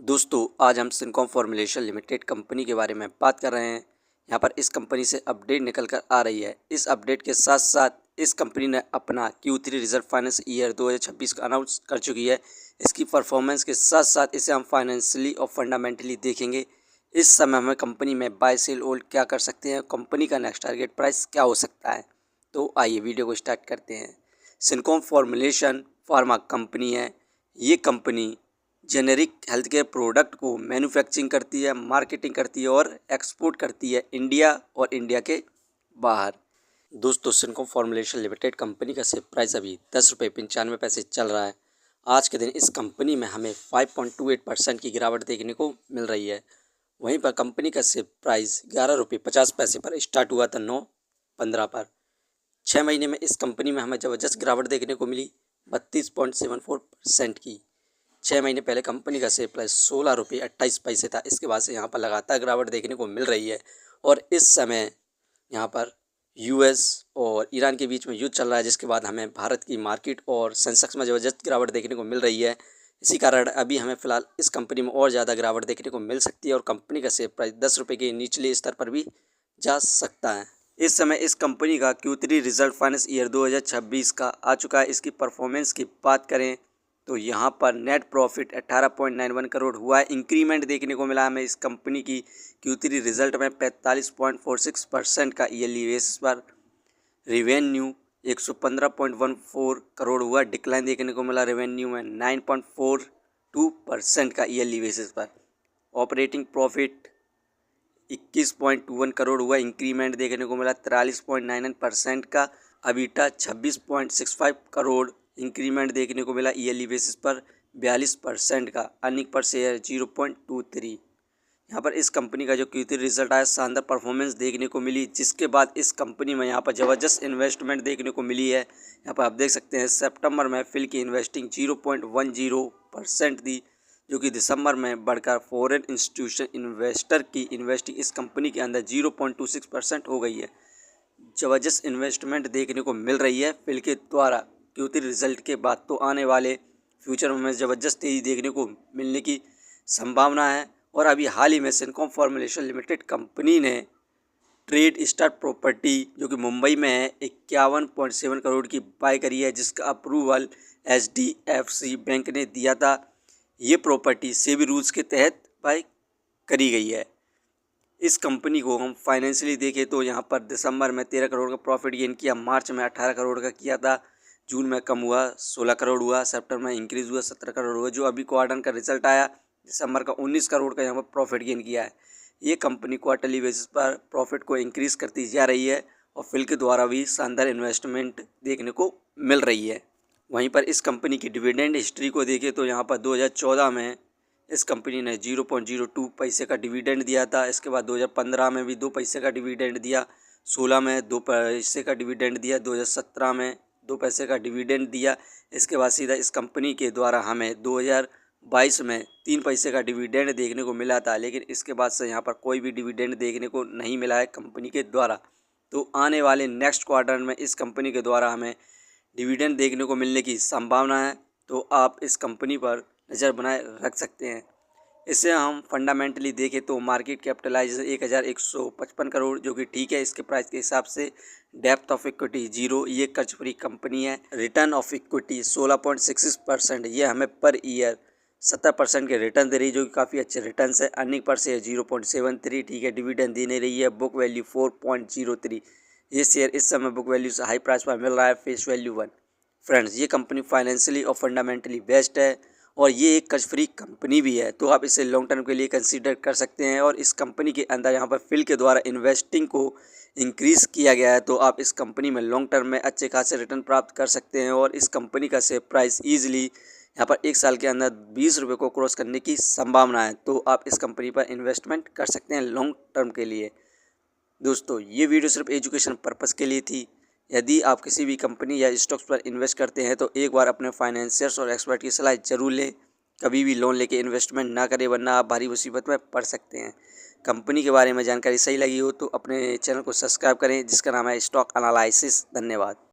दोस्तों आज हम सिनकॉम फॉर्मुलेशन लिमिटेड कंपनी के बारे में बात कर रहे हैं। यहाँ पर इस कंपनी से अपडेट निकल कर आ रही है। इस अपडेट के साथ साथ इस कंपनी ने अपना Q3 रिजल्ट फाइनेंस ईयर 2026 का अनाउंस कर चुकी है। इसकी परफॉर्मेंस के साथ साथ इसे हम फाइनेंशियली और फंडामेंटली देखेंगे। इस समय हमें कंपनी में बाय सेल होल्ड क्या कर सकते हैं, कंपनी का नेक्स्ट टारगेट प्राइस क्या हो सकता है। तो आइए वीडियो को स्टार्ट करते हैं। सिनकॉम फॉर्मुलेशन फार्मा कंपनी है। ये company generic health care product को मैन्युफैक्चरिंग करती है, मार्केटिंग करती है और एक्सपोर्ट करती है इंडिया और इंडिया के बाहर। दोस्तों सिनकॉम फॉर्मुलेशन लिमिटेड कंपनी का शेयर प्राइस अभी 10.95 रुपये चल रहा है। आज के दिन इस कंपनी में हमें 5.28% की गिरावट देखने को मिल रही है। वहीं पर कंपनी का शेयर प्राइस 11.50 रुपये पर स्टार्ट हुआ था 9/15 पर। 6 महीने में इस कंपनी में हमें ज़बरदस्त गिरावट देखने को मिली 32.74% की। 6 महीने पहले कंपनी का शेयर प्राइस 16.28 रुपये था। इसके बाद से यहाँ पर लगातार गिरावट देखने को मिल रही है और इस समय यहाँ पर यूएस और ईरान के बीच में युद्ध चल रहा है, जिसके बाद हमें भारत की मार्केट और सेंसेक्स में ज़बरदस्त गिरावट देखने को मिल रही है। इसी कारण अभी हमें फ़िलहाल इस कंपनी में और ज़्यादा गिरावट देखने को मिल सकती है और कंपनी का शेयर प्राइस 10 रुपये के निचले स्तर पर भी जा सकता है। इस समय इस कंपनी का Q3 रिजल्ट फाइनेंस ईयर 2026 का आ चुका है। इसकी परफॉर्मेंस की बात करें तो यहाँ पर नेट प्रॉफिट 18.91 करोड़ हुआ है। इंक्रीमेंट देखने को मिला हमें इस कंपनी की Q3 रिजल्ट में 45.46% का ईयरली बेसिस पर। रेवेन्यू 115.14 करोड़ हुआ, डिक्लाइन देखने को मिला रेवेन्यू में 9.42% का ईयरली बेसिस पर। ऑपरेटिंग प्रॉफिट 21.21 करोड़ हुआ, इंक्रीमेंट देखने को मिला 43.99% का। अबीटा 26.65 करोड़, इंक्रीमेंट देखने को मिला ईयरली बेसिस पर 42% का। Earning per share 0.23। यहाँ पर इस कंपनी का जो Q3 रिजल्ट आया, शानदार परफॉर्मेंस देखने को मिली, जिसके बाद इस कंपनी में यहाँ पर ज़बरदस्त इन्वेस्टमेंट देखने को मिली है। यहाँ पर आप देख सकते हैं सितंबर में फिल की इन्वेस्टिंग 0.10% दी, जो कि दिसंबर में बढ़कर फॉरेन इंस्टीट्यूशन इन्वेस्टर की इन्वेस्टिंग इस कंपनी के अंदर 0.26% हो गई है। ज़बरदस्त इन्वेस्टमेंट देखने को मिल रही है फिल के द्वारा। Q3 रिजल्ट के बाद तो आने वाले फ्यूचर में ज़बरदस्त तेज़ी देखने को मिलने की संभावना है। और अभी हाल ही में सिनकॉम फॉर्मुलेशन लिमिटेड कंपनी ने ट्रेड स्टार प्रॉपर्टी, जो कि मुंबई में है, 51.7 करोड़ की बाय करी है, जिसका अप्रूवल HDFC बैंक ने दिया था। ये प्रॉपर्टी सेबी रूल्स के तहत बाय करी गई है। इस कंपनी को हम फाइनेंशियली देखें तो यहाँ पर दिसंबर में 13 करोड़ का प्रॉफिट गेन किया, मार्च में 18 करोड़ का किया था, जून में कम हुआ 16 करोड़ हुआ, सितंबर में इंक्रीज़ हुआ 17 करोड़ हुआ। जो अभी क्वार्टर का रिजल्ट आया दिसंबर का 19 करोड़ का यहाँ पर प्रॉफिट गेन किया है। ये कंपनी क्वार्टरली बेसिस पर प्रॉफिट को इंक्रीज़ करती जा रही है और फिल के द्वारा भी शानदार इन्वेस्टमेंट देखने को मिल रही है। वहीं पर इस कंपनी की डिविडेंड हिस्ट्री को देखें तो यहाँ पर 2014 में इस कंपनी ने 0.02 पैसे का डिविडेंड दिया था। इसके बाद 2015 में भी 2 पैसे का डिविडेंड दिया, 16 में 2 पैसे का डिविडेंड दिया, 2017 में 2 पैसे का डिविडेंड दिया। इसके बाद सीधा इस कंपनी के द्वारा हमें 2022 में 3 पैसे का डिविडेंड देखने को मिला था, लेकिन इसके बाद से यहाँ पर कोई भी डिविडेंड देखने को नहीं मिला है कंपनी के द्वारा। तो आने वाले नेक्स्ट क्वार्टर में इस कंपनी के द्वारा हमें डिविडेंड देखने को मिलने की संभावना है, तो आप इस कंपनी पर नज़र बनाए रख सकते हैं। इसे हम फंडामेंटली देखें तो मार्केट कैपिटलाइजेशन 1155 करोड़, जो कि ठीक है इसके प्राइस के हिसाब से। डेप्थ ऑफ इक्विटी 0, ये कर्ज फ्री कंपनी है। रिटर्न ऑफ इक्विटी 16.66%, ये हमें पर ईयर 70% के रिटर्न दे रही है, जो कि काफ़ी अच्छे रिटर्न है। अर्निंग पर शेयर 0.73, ठीक है, डिविडेंड दे नहीं रही है। बुक वैल्यू 4.03, ये शेयर इस समय बुक वैल्यू से हाई प्राइस पर मिल रहा है, फेस वैल्यू 1। फ्रेंड्स, ये कंपनी फाइनेंशियली और फंडामेंटली बेस्ट है और ये एक कर्ज फ्री कंपनी भी है, तो आप इसे लॉन्ग टर्म के लिए कंसीडर कर सकते हैं। और इस कंपनी के अंदर यहाँ पर फिल के द्वारा इन्वेस्टिंग को इंक्रीज़ किया गया है, तो आप इस कंपनी में लॉन्ग टर्म में अच्छे खासे रिटर्न प्राप्त कर सकते हैं। और इस कंपनी का शेयर प्राइस ईजिली यहाँ पर 1 साल के अंदर 20 रुपये को क्रॉस करने की संभावना है, तो आप इस कंपनी पर इन्वेस्टमेंट कर सकते हैं लॉन्ग टर्म के लिए। दोस्तों, ये वीडियो सिर्फ एजुकेशन पर्पज़ के लिए थी। यदि आप किसी भी कंपनी या स्टॉक्स पर इन्वेस्ट करते हैं तो एक बार अपने फाइनेंशियर्स और एक्सपर्ट की सलाह जरूर लें। कभी भी लोन लेके इन्वेस्टमेंट ना करें, वरना आप भारी मुसीबत में पड़ सकते हैं। कंपनी के बारे में जानकारी सही लगी हो तो अपने चैनल को सब्सक्राइब करें, जिसका नाम है स्टॉक एनालिसिस। धन्यवाद।